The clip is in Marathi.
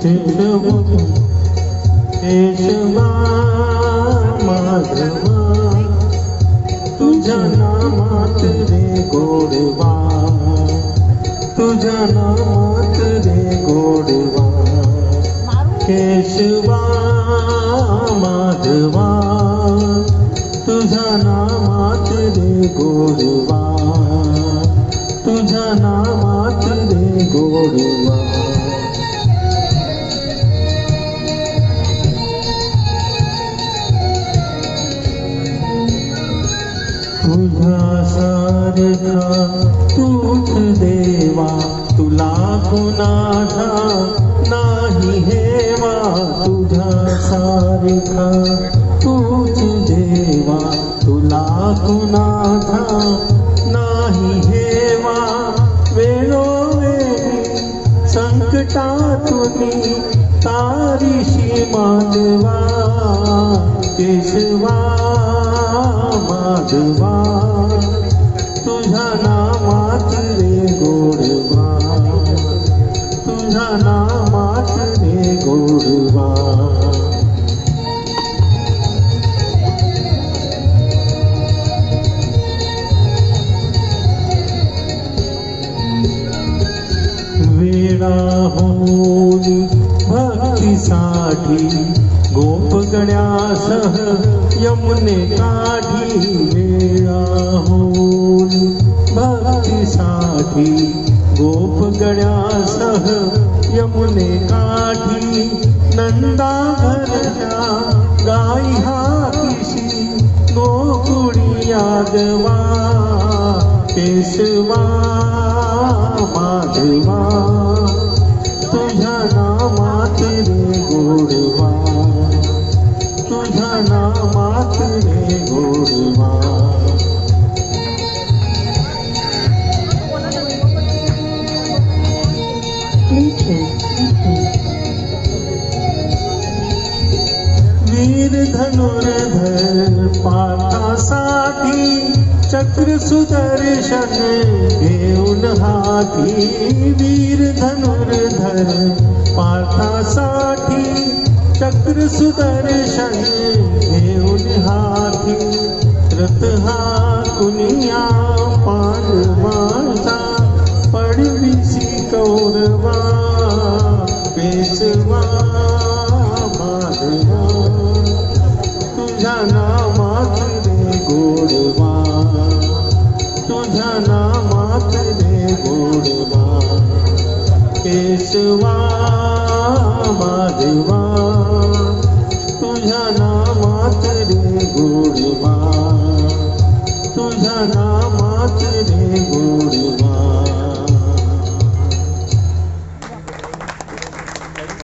केशवा माधवा तुझ्या नामात रे गोडवा, तुझ्या नामात रे गोडवा, केशवा माधवा तुझ्या नामात रे गोडवा, तुझ्या नामात रे गोडवा. तुझ्या सारखा तूच देवा, तुला कुणाचा नाही हेवा. तुझ्या सारखा तूच देवा, तुला कुणाचा नाही हेवा. वेळोवेळी संकटातून तारीशी माधवा, केशवा माधवा तुझ्या नामात रे गोडवा, तुझ्या नामात रे गोडवा. वेळा होऊन भक्तीसाठी गोपगण्यासह यमुने काठी. वेळा होऊन भक्तीसाठी गोपगण्यासह यमुने काठी. नंदा घरच्या गाई हातीशी गोकुळी यादवा, केशवा माधवा तुझ्या नामात रे गोडवा, तुझ्या नामात रे गोडवा. वीर धनुर्धर पार्थासाठी चक्र सुदर्शन घेऊन हाती. वीर धनुर्धर पार्थासाठी चक्र सुदर्शन घेऊन हाती. रथ हा कुनिया पांढरा